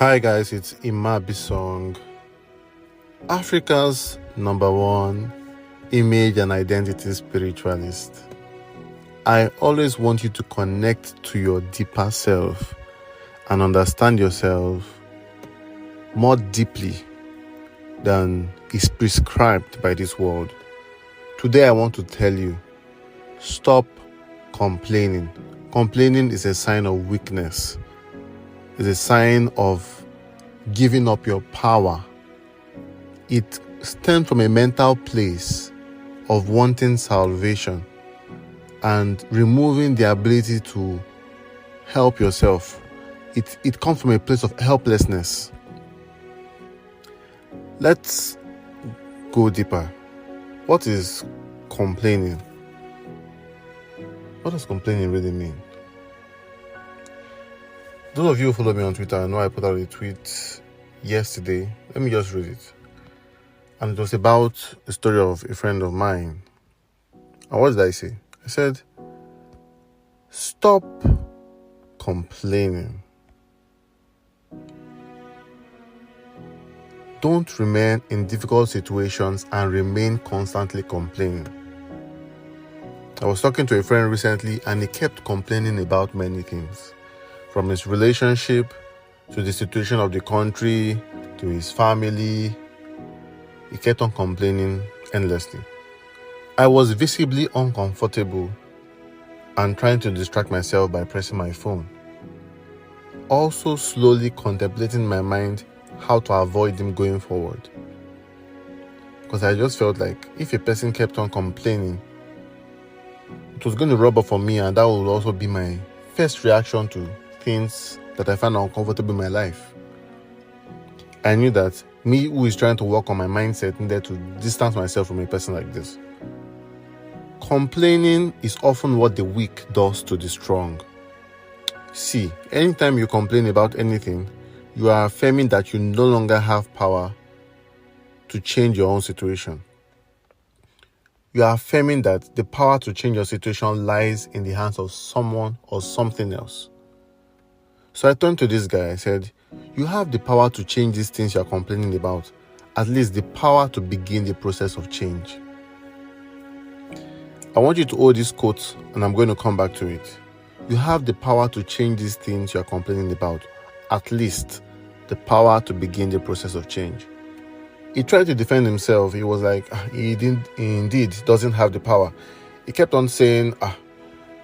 Hi guys, it's Imabi Song, Africa's #1 image and identity spiritualist. I always want you to connect to your deeper self and understand yourself more deeply than is prescribed by this world. Today I want to tell you, stop complaining. Complaining is a sign of weakness. It's a sign of giving up your power. It stems from a mental place of wanting salvation and removing the ability to help yourself. It comes from a place of helplessness. Let's go deeper. What is complaining? What does complaining really mean? Those of you who follow me on Twitter, I know I put out a tweet yesterday. Let me just read it. And it was about the story of a friend of mine. And what did I say? I said, stop complaining. Don't remain in difficult situations and remain constantly complaining. I was talking to a friend recently and he kept complaining about many things. From his relationship, to the situation of the country, to his family. He kept on complaining endlessly. I was visibly uncomfortable and trying to distract myself by pressing my phone. Also slowly contemplating in my mind how to avoid him going forward. Because I just felt like if a person kept on complaining, it was going to rub off on me, and that would also be my first reaction to things that I find uncomfortable in my life. I knew that me, who is trying to work on my mindset, needed to distance myself from a person like this. Complaining is often what the weak does to the strong. See, anytime you complain about anything, you are affirming that you no longer have power to change your own situation. You are affirming that the power to change your situation lies in the hands of someone or something else. So I turned to this guy. I said, you have the power to change these things you're complaining about. At least the power to begin the process of change. I want you to hold this quote and I'm going to come back to it. You have the power to change these things you're complaining about. At least the power to begin the process of change. He tried to defend himself. He was like, he indeed doesn't have the power. He kept on saying,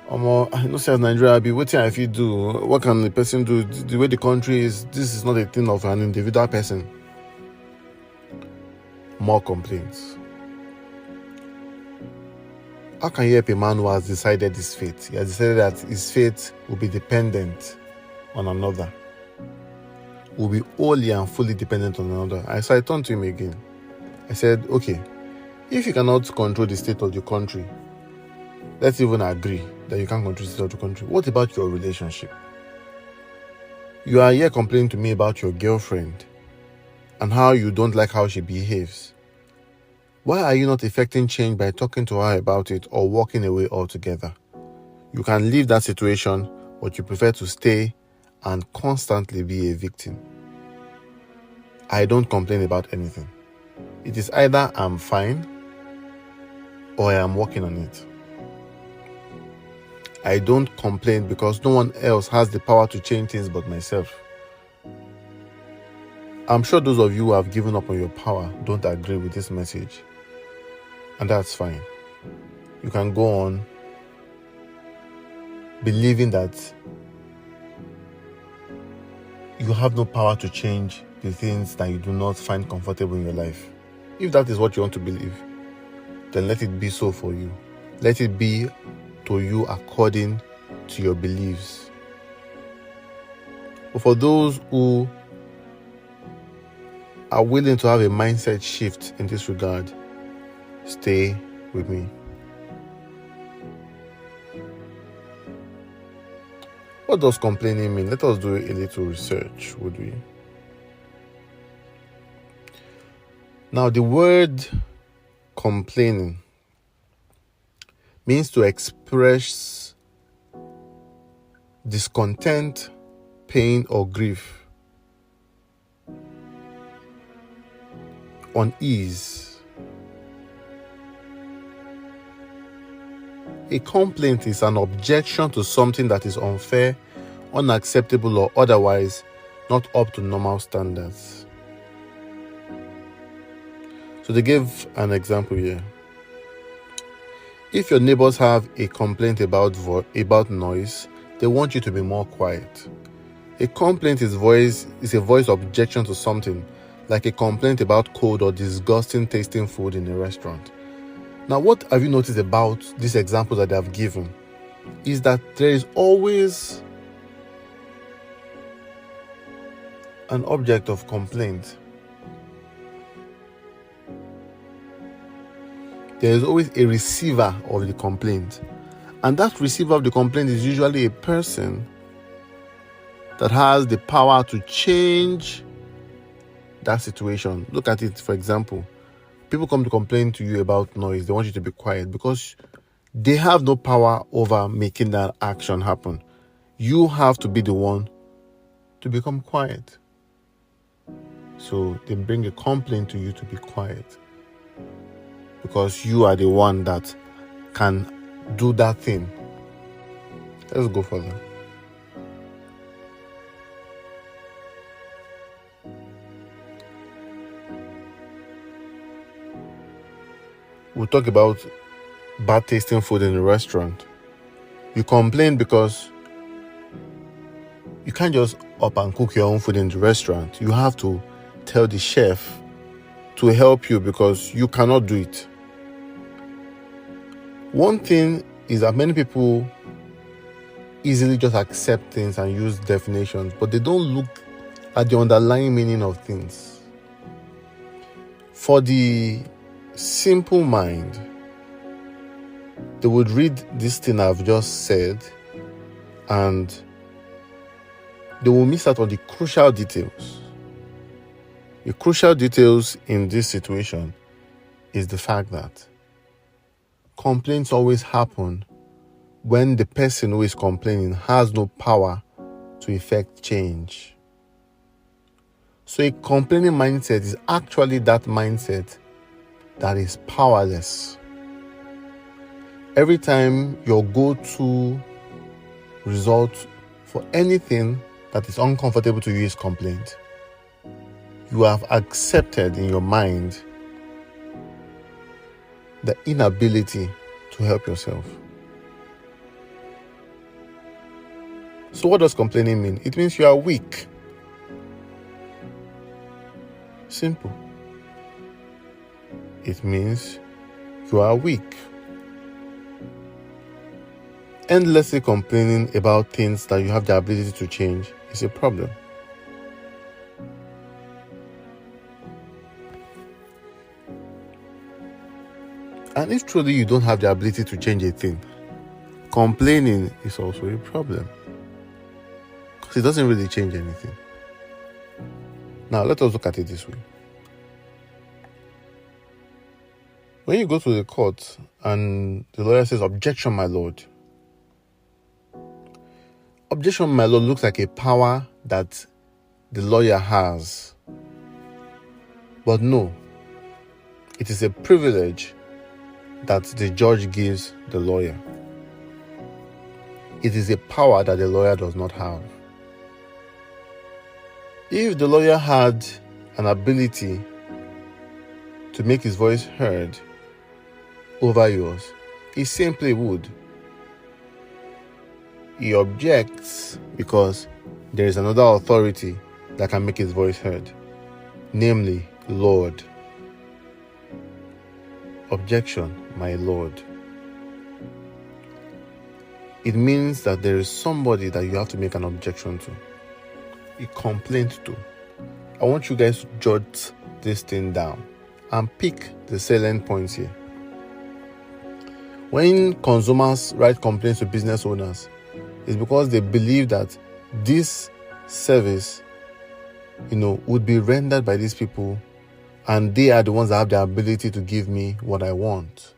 I know say as Nigeria be waiting if you do. What can the person do? The way the country is, this is not a thing of an individual person. More complaints. How can you help a man who has decided his fate? He has decided that his fate will be dependent on another. Will be wholly and fully dependent on another. So I turned to him again. I said, okay, if you cannot control the state of the country, let's even agree that you can't control the state of the country. What about your relationship? You are here complaining to me about your girlfriend and how you don't like how she behaves. Why are you not effecting change by talking to her about it or walking away altogether? You can leave that situation, but you prefer to stay and constantly be a victim. I don't complain about anything. It is either I'm fine or I am working on it. I don't complain because no one else has the power to change things but myself. I'm sure those of you who have given up on your power don't agree with this message. And that's fine. You can go on believing that you have no power to change the things that you do not find comfortable in your life. If that is what you want to believe, then let it be so for you. Let it be to you according to your beliefs. But for those who are willing to have a mindset shift in this regard, stay with me. What does complaining mean? Let us do a little research, would we? Now, the word complaining means to express discontent, pain, or grief unease. A complaint is an objection to something that is unfair, unacceptable, or otherwise not up to normal standards. So they give an example here. If your neighbors have a complaint about noise, they want you to be more quiet. A complaint is a voice objection to something, like a complaint about cold or disgusting tasting food in a restaurant. Now, what have you noticed about these examples that they have given is that there is always an object of complaint. There is always a receiver of the complaint. And that receiver of the complaint is usually a person that has the power to change that situation. Look at it, for example. People come to complain to you about noise. They want you to be quiet because they have no power over making that action happen. You have to be the one to become quiet. So they bring a complaint to you to be quiet because you are the one that can do that thing. Let's go further. We'll talk about bad tasting food in a restaurant. You complain because you can't just up and cook your own food in the restaurant. You have to tell the chef to help you because you cannot do it. One thing is that many people easily just accept things and use definitions, but they don't look at the underlying meaning of things. For the simple mind, they would read this thing I've just said and they will miss out on the crucial details. The crucial details in this situation is the fact that complaints always happen when the person who is complaining has no power to effect change. So a complaining mindset is actually that mindset that is powerless. Every time your go-to result for anything that is uncomfortable to you is complaint, you have accepted in your mind the inability to help yourself. So what does complaining mean? It means you are weak. Simple. It means you are weak. Endlessly complaining about things that you have the ability to change is a problem. And if truly you don't have the ability to change a thing, complaining is also a problem. Because it doesn't really change anything. Now, let us look at it this way. When you go to the court and the lawyer says, "Objection, my lord." Objection, my lord looks like a power that the lawyer has. But no, it is a privilege that the judge gives the lawyer. It is a power that the lawyer does not have. If the lawyer had an ability to make his voice heard over yours, he simply would. He objects because there is another authority that can make his voice heard, namely Lord. Objection, my lord. It means that there is somebody that you have to make an objection to, a complaint to. I want you guys to jot this thing down and pick the salient points here. When consumers write complaints to business owners, it's because they believe that this service, would be rendered by these people, and they are the ones that have the ability to give me what I want.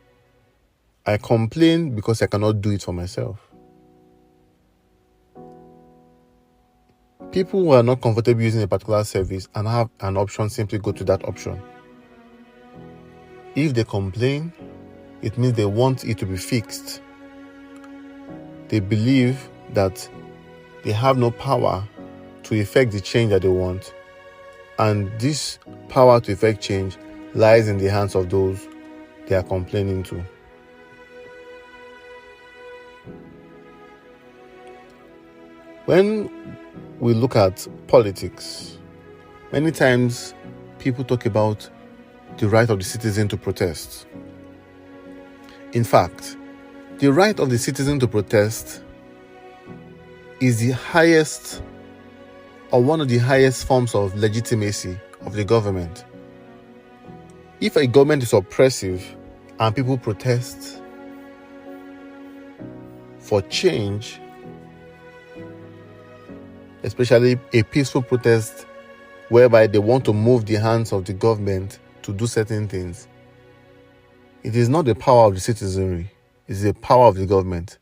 I complain because I cannot do it for myself. People who are not comfortable using a particular service and have an option simply go to that option. If they complain, it means they want it to be fixed. They believe that they have no power to effect the change that they want, and this power to effect change lies in the hands of those they are complaining to. When we look at politics, many times people talk about the right of the citizen to protest. In fact, the right of the citizen to protest is the highest, or one of the highest forms of legitimacy of the government. If a government is oppressive and people protest for change, especially a peaceful protest whereby they want to move the hands of the government to do certain things, it is not the power of the citizenry, it is the power of the government.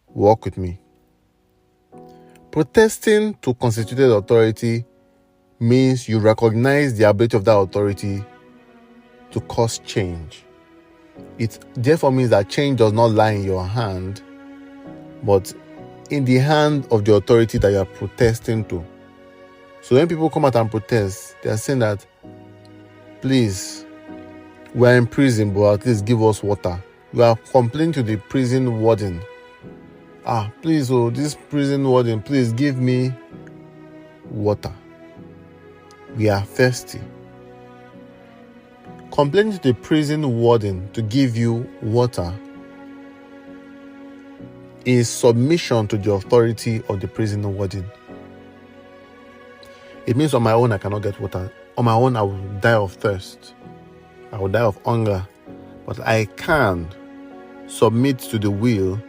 Walk with me. Protesting to constituted authority means you recognize the ability of that authority to cause change. It therefore means that change does not lie in your hand, but in the hand of the authority that you are protesting to. So when people come out and protest, they are saying that, please, we are in prison, but at least give us water. We are complaining to the prison warden. Please, this prison warden, please give me water. We are thirsty. Complaining to the prison warden to give you water is submission to the authority of the prison warden. It means on my own I cannot get water. On my own I will die of thirst. I will die of hunger. But I can submit to the will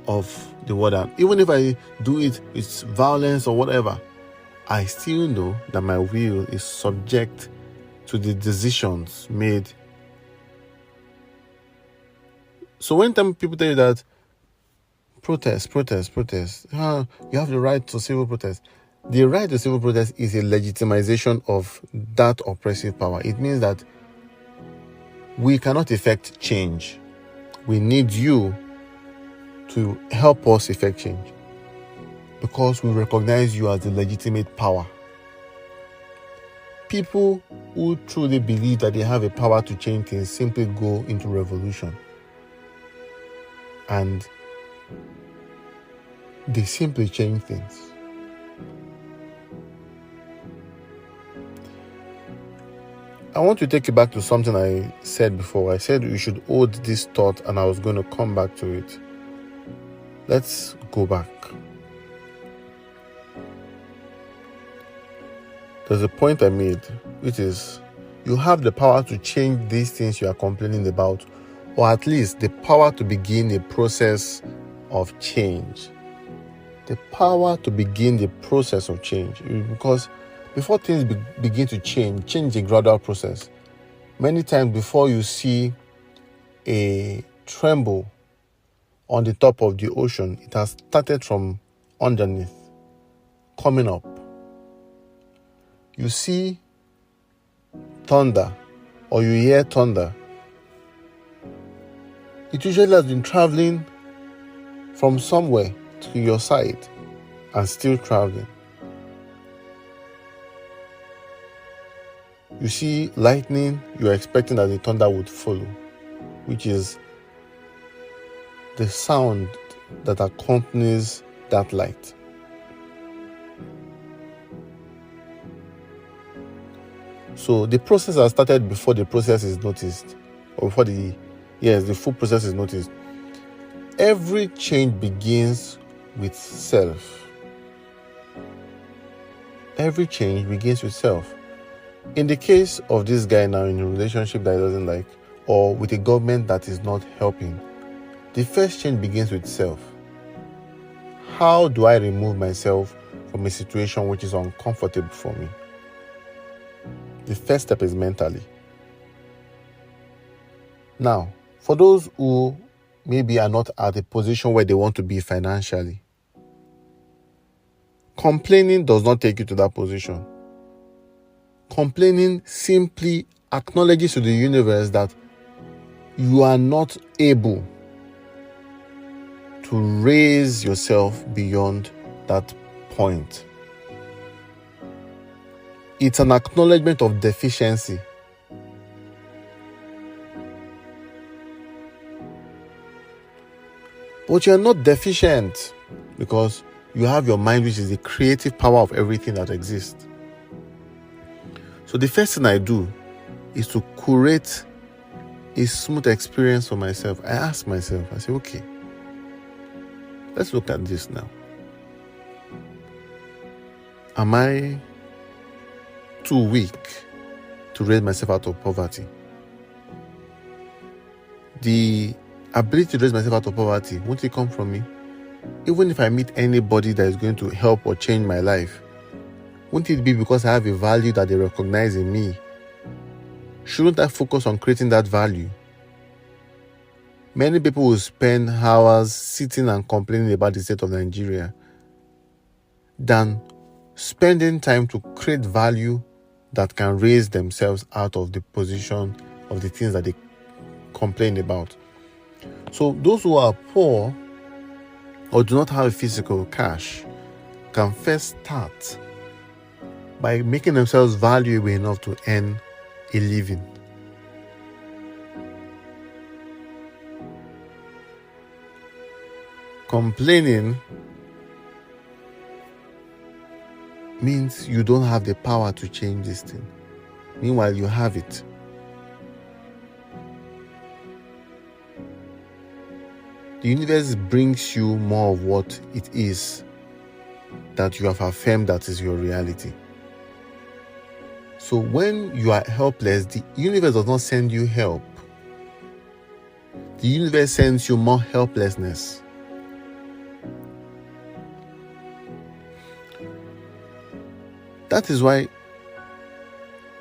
of the warden. Even if I do it with violence or whatever, I still know that my will is subject to the decisions made. So when people tell you that protest, you have the right to civil protest. The right to civil protest is a legitimization of that oppressive power. It means that we cannot effect change. We need you to help us effect change because we recognize you as the legitimate power. People who truly believe that they have a power to change things simply go into revolution. And they simply change things. I want to take you back to something I said before. I said you should hold this thought and I was going to come back to it. Let's go back. There's a point I made, which is you have the power to change these things you are complaining about, or at least the power to begin a process of change. The power to begin the process of change. Because before things begin to change a gradual process. Many times before you see a tremble on the top of the ocean, it has started from underneath, coming up. You see thunder or you hear thunder. It usually has been traveling from somewhere to your side and still traveling. You see lightning, you are expecting that the thunder would follow, which is the sound that accompanies that light. So the process has started before the process is noticed, or before the full process is noticed. Every change begins with self. Every change begins with self. In the case of this guy now in a relationship that he doesn't like, or with a government that is not helping, the first change begins with self. How do I remove myself from a situation which is uncomfortable for me? The first step is mentally. Now, for those who maybe are not at a position where they want to be financially, complaining does not take you to that position. Complaining simply acknowledges to the universe that you are not able to raise yourself beyond that point. It's an acknowledgement of deficiency. But you're not deficient because you have your mind, which is the creative power of everything that exists. So the first thing I do is to curate a smooth experience for myself. I ask myself, I say, okay, let's look at this now. Am I too weak to raise myself out of poverty? The ability to raise myself out of poverty, won't it come from me? Even if I meet anybody that is going to help or change my life, won't it be because I have a value that they recognize in me? Shouldn't I focus on creating that value? Many people will spend hours sitting and complaining about the state of Nigeria than spending time to create value that can raise themselves out of the position of the things that they complain about. So those who are poor or do not have physical cash can first start by making themselves valuable enough to earn a living. Complaining means you don't have the power to change this thing. Meanwhile, you have it. The universe brings you more of what it is that you have affirmed that is your reality. So when you are helpless, the universe does not send you help. The universe sends you more helplessness. That is why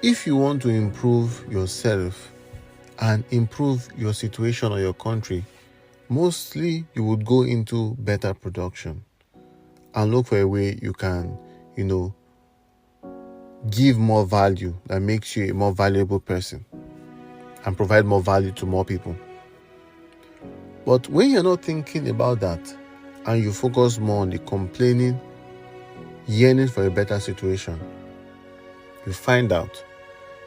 if you want to improve yourself and improve your situation or your country, mostly you would go into better production and look for a way you can, give more value that makes you a more valuable person and provide more value to more people. But when you're not thinking about that and you focus more on the complaining, yearning for a better situation, you find out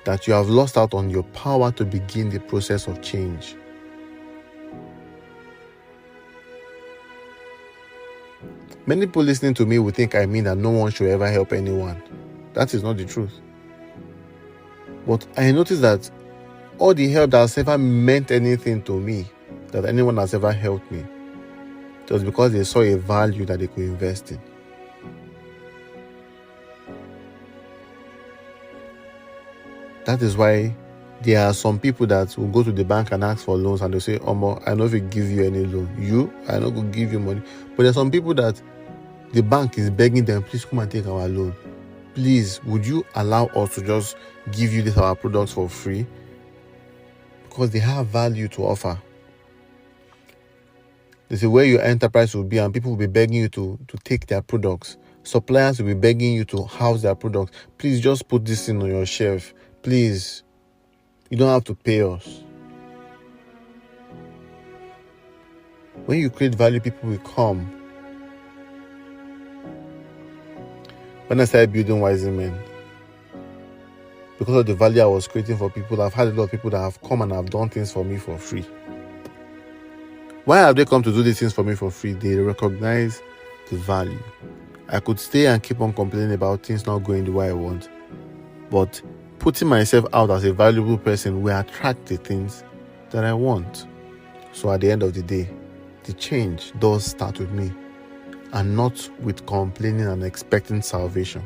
that you have lost out on your power to begin the process of change. Many people listening to me will think I mean that no one should ever help anyone. That is not the truth. But I noticed that all the help that has ever meant anything to me, that anyone has ever helped me, it was because they saw a value that they could invest in. That is why there are some people that will go to the bank and ask for loans and they say, Omo, I know if we give you any loan. I know going to give you money. But there are some people that the bank is begging them, please come and take our loan. Please, would you allow us to just give you our products for free? Because they have value to offer. They say where your enterprise will be and people will be begging you to take their products. Suppliers will be begging you to house their products. Please just put this in on your shelf. Please, you don't have to pay us. When you create value, people will come. When I started building Wising Men, because of the value I was creating for people, I've had a lot of people that have come and have done things for me for free. Why have they come to do these things for me for free? They recognize the value. I could stay and keep on complaining about things not going the way I want, but putting myself out as a valuable person will attract the things that I want. So at the end of the day, the change does start with me and not with complaining and expecting salvation.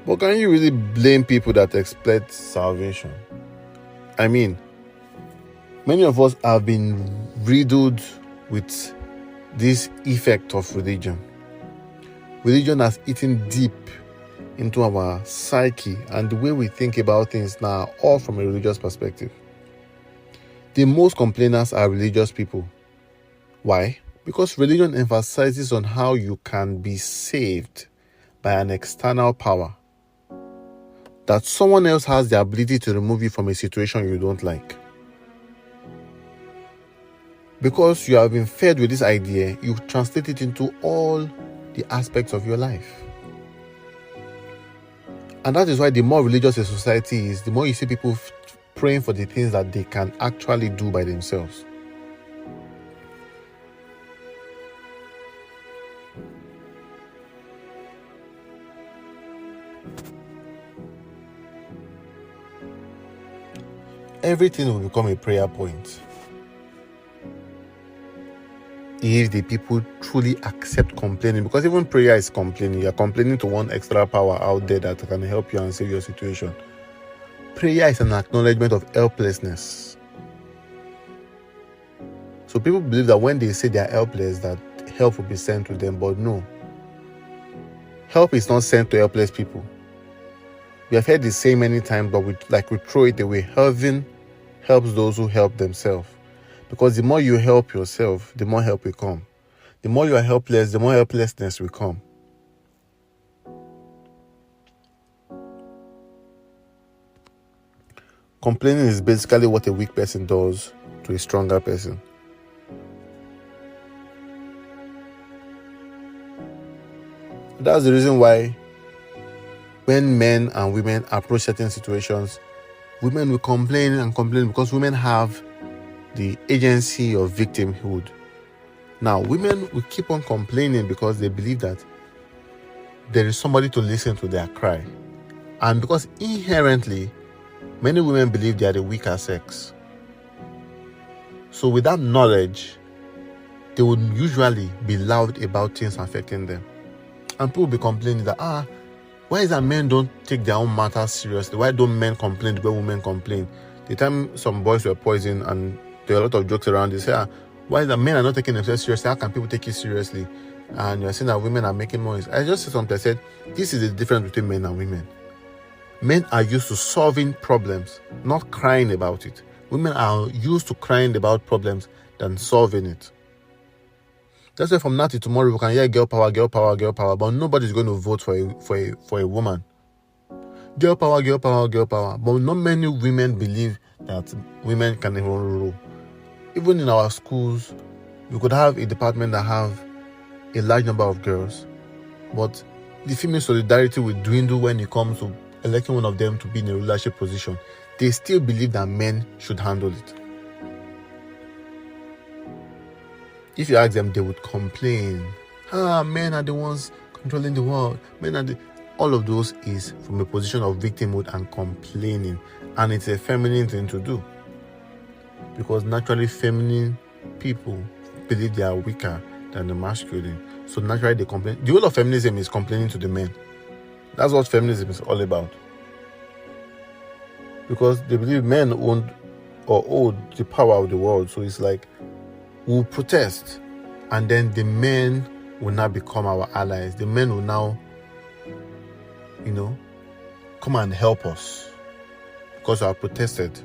But can you really blame people that expect salvation? I mean, many of us have been riddled with this effect of religion. Religion has eaten deep into our psyche and the way we think about things now, all from a religious perspective. The most complainers are religious people. Why? Because religion emphasizes on how you can be saved by an external power, that someone else has the ability to remove you from a situation you don't like. Because you have been fed with this idea, you translate it into all the aspects of your life. And that is why the more religious a society is, the more you see people praying for the things that they can actually do by themselves. Everything will become a prayer point if the people truly accept complaining. Because even prayer is complaining. You're complaining to one extra power out there that can help you and save your situation. Prayer is an acknowledgement of helplessness. So people believe that when they say they are helpless, that help will be sent to them. But no. Help is not sent to helpless people. We have heard the same many times, but we throw it away. Heaven helps those who help themselves. Because the more you help yourself, the more help will come. The more you are helpless, the more helplessness will come. Complaining is basically what a weak person does to a stronger person. That's the reason why when men and women approach certain situations, women will complain and complain because women have the agency of victimhood. Now, women will keep on complaining because they believe that there is somebody to listen to their cry. And because inherently, many women believe they are the weaker sex. So with that knowledge, they would usually be loud about things affecting them. And people will be complaining that, why is that men don't take their own matters seriously? Why don't men complain the way women complain? The time some boys were poisoned and there are a lot of jokes around, they say, why is that men are not taking themselves seriously? How can people take it seriously? And you're saying that women are making noise. I just said something. I said, this is the difference between men and women. Men are used to solving problems, not crying about it. Women are used to crying about problems than solving it. That's why from now to tomorrow we can hear girl power, girl power, girl power, but nobody's going to vote for a woman. Girl power, girl power, girl power. But not many women believe that women can even rule. Even in our schools, we could have a department that have a large number of girls, but the female solidarity will dwindle when it comes to electing one of them to be in a leadership position. They still believe that men should handle it. If you ask them, they would complain. Men are the ones controlling the world. All of those is from a position of victimhood and complaining. And it's a feminine thing to do. Because naturally feminine people believe they are weaker than the masculine. So naturally they complain. The whole of feminism is complaining to the men. That's what feminism is all about. Because they believe men own the power of the world. So it's like, we'll protest, and then the men will now become our allies. The men will now, come and help us because we have protested.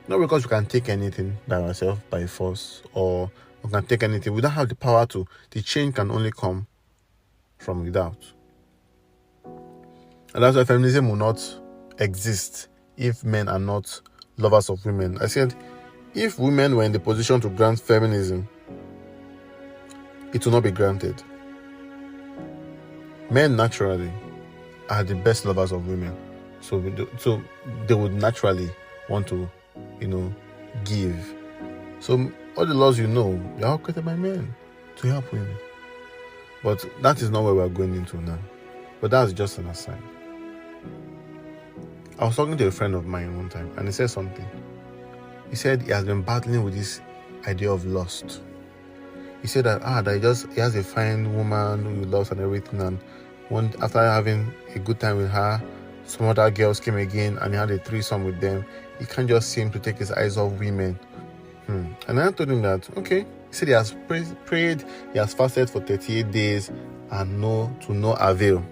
Not because we can take anything by ourselves, by force, or we can take anything. We don't have the power to. The change can only come from without. And that's why feminism will not exist if men are not lovers of women. I said, if women were in the position to grant feminism, it will not be granted. Men naturally are the best lovers of women. So they would naturally want to, give. So all the laws they're all created by men to help women. But that is not where we're going into now. But that's just an aside. I was talking to a friend of mine one time, and he said something. He said he has been battling with this idea of lust. He said that he has a fine woman who he loves and everything, and after having a good time with her, some other girls came again and he had a threesome with them. He can't just seem to take his eyes off women. And I told him that, okay. He said he has prayed, he has fasted for 38 days and to no avail.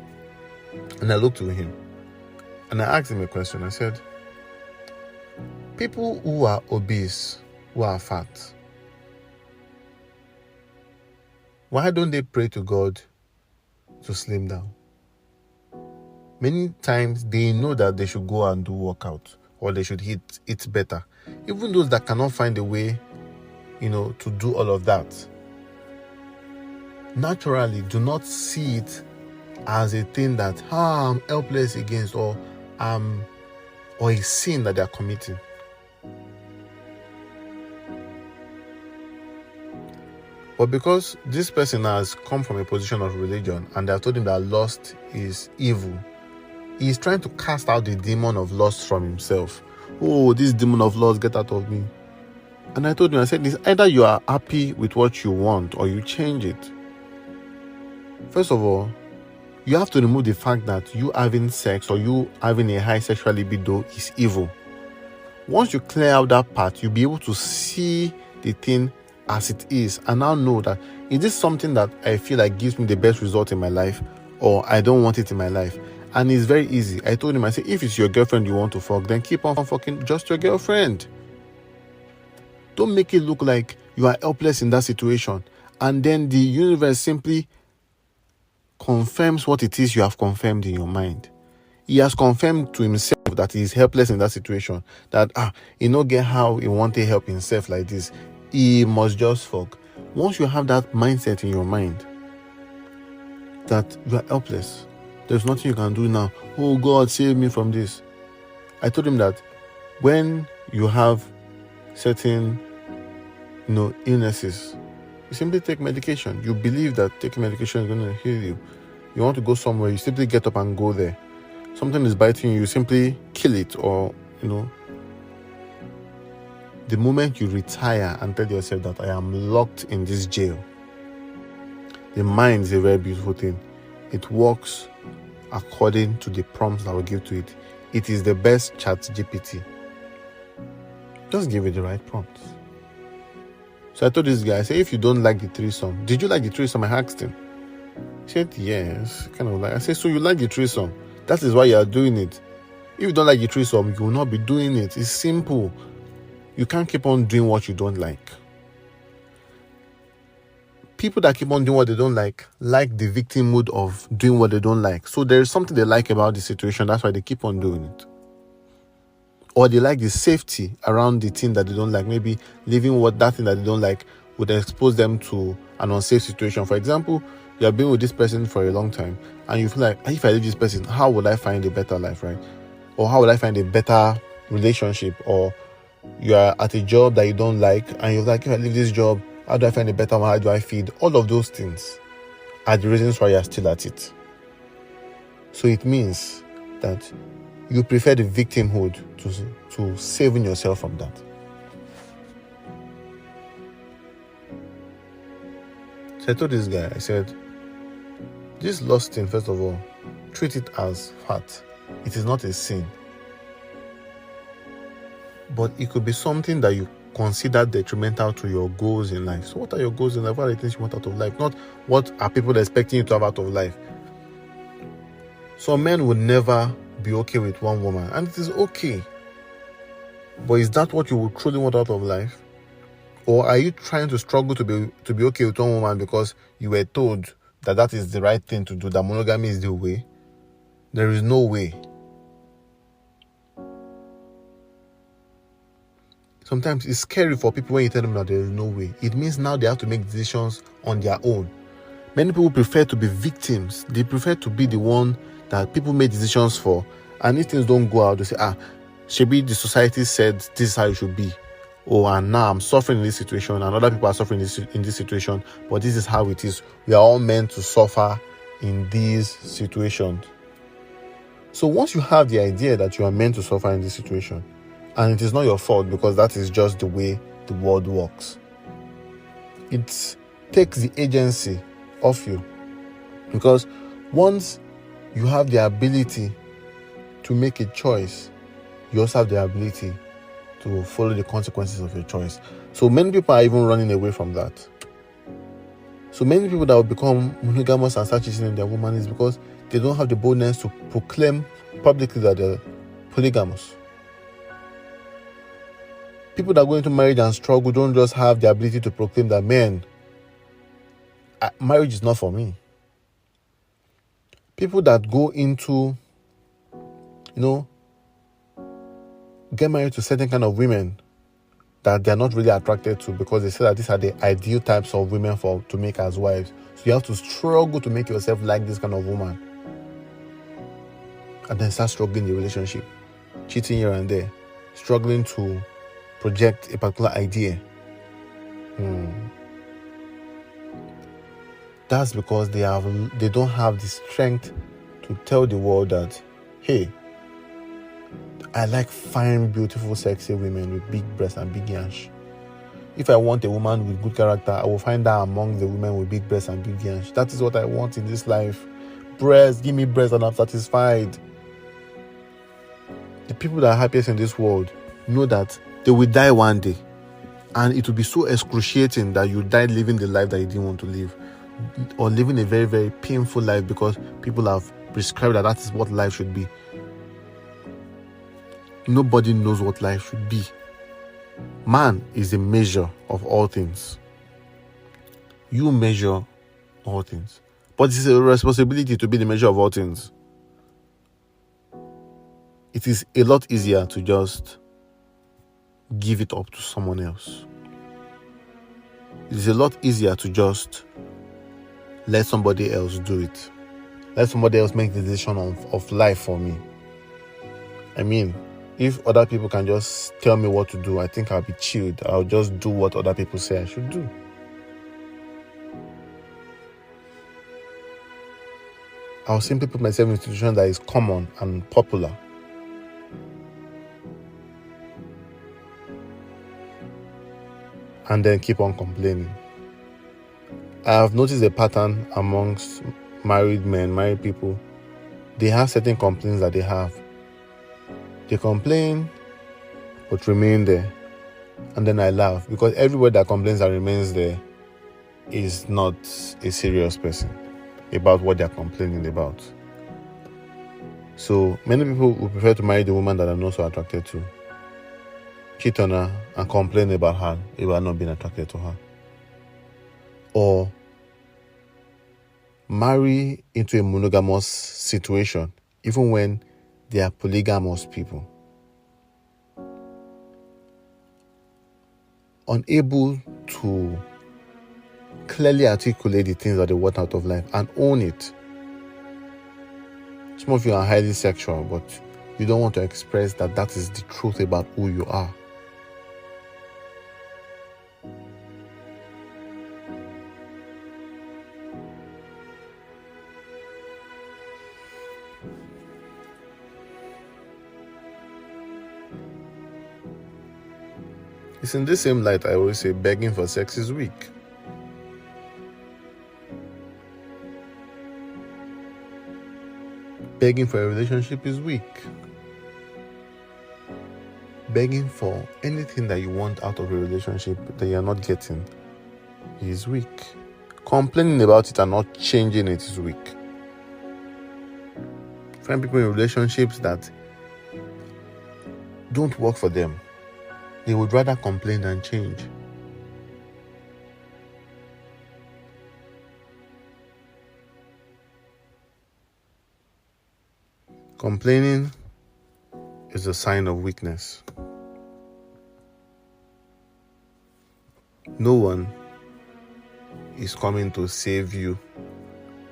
And I looked to him and I asked him a question. I said, people who are obese, who are fat, why don't they pray to God to slim down? Many times they know that they should go and do workout or they should eat better. Even those that cannot find a way, to do all of that. Naturally, do not see it as a thing that I'm helpless against, or a sin that they are committing. But because this person has come from a position of religion and they have told him that lust is evil, he is trying to cast out the demon of lust from himself. Oh, this demon of lust, get out of me. And I told him, I said, this either you are happy with what you want or you change it. First of all, you have to remove the fact that you having sex or you having a high sexual libido is evil. Once you clear out that part, you'll be able to see the thing as it is and now know that, is this something that I feel like gives me the best result in my life, or I don't want it in my life? And it's very easy. I told him, I said, if it's your girlfriend you want to fuck, then keep on fucking just your girlfriend. Don't make it look like you are helpless in that situation, and then the universe simply confirms what it is you have confirmed in your mind. He has confirmed to himself that he is helpless in that situation, that he no get how he want to help himself like this. He must just fuck. Once you have that mindset in your mind that you are helpless, there's nothing you can do now. Oh God, save me from this. I told him that when you have certain illnesses, you simply take medication. You believe that taking medication is going to heal you. You want to go somewhere, you simply get up and go there. Something is biting you, you simply kill it, or the moment you retire and tell yourself that I am locked in this jail. The mind is a very beautiful thing. It works according to the prompts that we give to it. It is the best ChatGPT. Just give it the right prompts. So I told this guy, I said, if you don't like the threesome, did you like the threesome? I asked him. He said, yes, kind of like. I said, so you like the threesome? That is why you are doing it. If you don't like the threesome, you will not be doing it. It's simple. You can't keep on doing what you don't like. People that keep on doing what they don't like the victim mood of doing what they don't like. So there is something they like about the situation. That's why they keep on doing it. Or they like the safety around the thing that they don't like. Maybe leaving that thing that they don't like would expose them to an unsafe situation. For example, you have been with this person for a long time and you feel like, if I leave this person, how would I find a better life, right? Or how would I find a better relationship? Or you are at a job that you don't like and you're like, if I leave this job, how do I find a better one? How do I feed? All of those things are the reasons why you're still at it. So it means that you prefer the victimhood to saving yourself from that. So I told this guy, I said, this lust thing, first of all, treat it as fat. It is not a sin. But it could be something that you consider detrimental to your goals in life. So what are your goals in life? What are the things you want out of life? Not what are people expecting you to have out of life. Some men would never be okay with one woman, and it is okay. But is that what you would truly want out of life? Or are you trying to struggle to be okay with one woman because you were told that is the right thing to do, that monogamy is the way? There is no way. Sometimes it's scary for people when you tell them that there is no way. It means now they have to make decisions on their own. Many people prefer to be victims. They prefer to be the one that people make decisions for. And if things don't go out, they say, Shebi, the society said this is how it should be. Oh, and now I'm suffering in this situation, and other people are suffering in this situation, but this is how it is. We are all meant to suffer in these situations. So once you have the idea that you are meant to suffer in this situation, and it is not your fault because that is just the way the world works, it takes the agency off you. Because once you have the ability to make a choice, you also have the ability to follow the consequences of your choice. So many people are even running away from that. So many people that will become monogamous and start cheating on their woman is because they don't have the boldness to proclaim publicly that they're polygamous. People that go into marriage and struggle don't just have the ability to proclaim that, marriage is not for me. People that go into, get married to certain kind of women that they're not really attracted to, because they say that these are the ideal types of women to make as wives. So you have to struggle to make yourself like this kind of woman, and then start struggling in the relationship, cheating here and there, struggling to project a particular idea. That's because they don't have the strength to tell the world that, hey, I like fine, beautiful, sexy women with big breasts and big yansh. If I want a woman with good character, I will find her among the women with big breasts and big yansh. That is what I want in this life. Breasts, give me breasts and I'm satisfied. The people that are happiest in this world know that they will die one day, and it will be so excruciating that you died living the life that you didn't want to live, or living a very, very painful life because people have prescribed that is what life should be. Nobody knows what life should be. Man is the measure of all things. You measure all things. But it's a responsibility to be the measure of all things. It is a lot easier to just give it up to someone else. It is a lot easier to just let somebody else do it. Let somebody else make the decision of life for me. I mean, if other people can just tell me what to do, I think I'll be chilled. I'll just do what other people say I should do. I'll simply put myself in a situation that is common and popular. And then keep on complaining. I have noticed a pattern amongst married people. They have certain complaints that they have. They complain, but remain there. And then I laugh, because everybody that complains and remains there is not a serious person about what they're complaining about. So many people would prefer to marry the woman that I'm not so attracted to, cheat on her and complain about her about not being attracted to her. Or marry into a monogamous situation, even when they are polygamous people. Unable to clearly articulate the things that they want out of life and own it. Some of you are highly sexual, but you don't want to express that is the truth about who you are. It's in the same light I always say begging for sex is weak. Begging for a relationship is weak. Begging for anything that you want out of a relationship that you're not getting is weak. Complaining about it and not changing it is weak. Find people in relationships that don't work for them. They would rather complain than change. Complaining is a sign of weakness. No one is coming to save you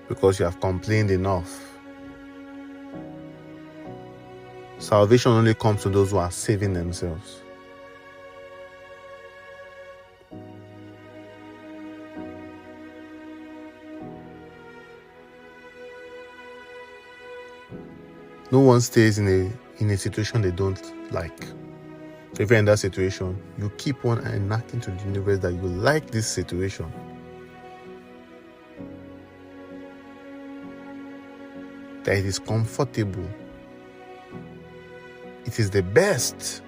because you have complained enough. Salvation only comes to those who are saving themselves. No one stays in a situation they don't like. So if you're in that situation, you keep on enacting to the universe that you like this situation. That it is comfortable. It is the best.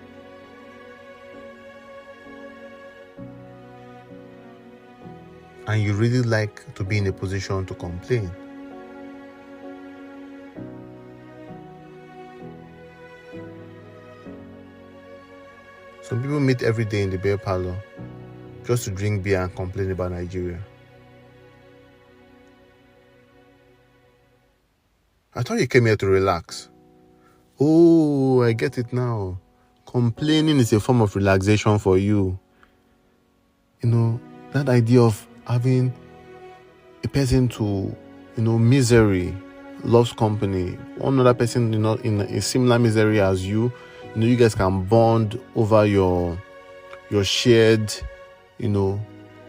And you really like to be in a position to complain. Some people meet every day in the beer parlor just to drink beer and complain about Nigeria. I thought you came here to relax. Oh, I get it now. Complaining is a form of relaxation for you. that idea of having a person to, misery loves company, one other person, in a similar misery as you, you guys can bond over your shared,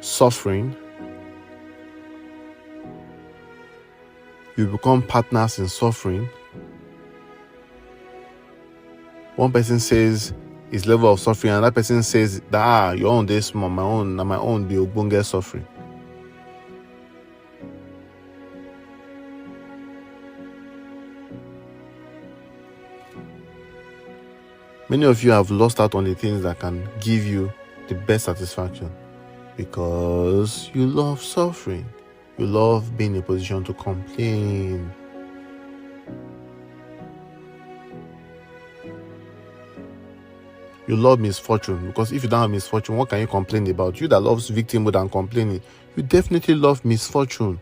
suffering. You become partners in suffering. One person says his level of suffering, and that person says that your own this small, my own be ogbonge suffering. Many of you have lost out on the things that can give you the best satisfaction because you love suffering. You love being in a position to complain. You love misfortune, because if you don't have misfortune, what can you complain about? You that loves victimhood and complaining, you definitely love misfortune.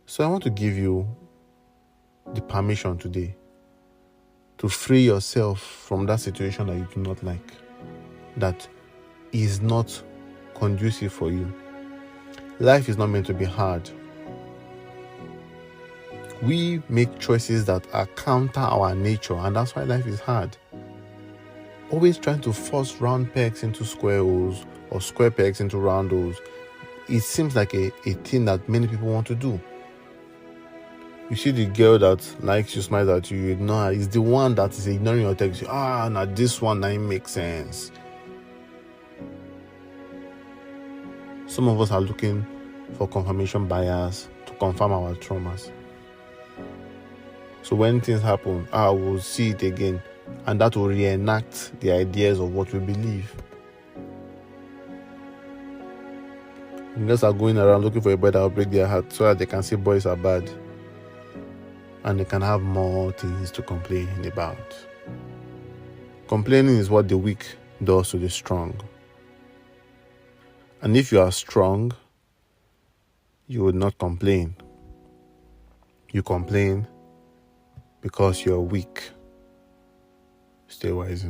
So I want to give you the permission today to free yourself from that situation that you do not like, that is not conducive for you. Life is not meant to be hard. We make choices that are counter our nature, and that's why life is hard. Always trying to force round pegs into square holes or square pegs into round holes. It seems like a thing that many people want to do. You see the girl that likes you, smiles at you, you ignore her. It's the one that is ignoring your text. Now this one doesn't make sense. Some of us are looking for confirmation bias to confirm our traumas. So when things happen, we'll see it again, and that will reenact the ideas of what we believe. Girls are going around looking for a boy that will break their heart so that they can say boys are bad, and they can have more things to complain about. Complaining is what the weak does to the strong. And if you are strong, you would not complain. You complain because you're weak. Stay wise.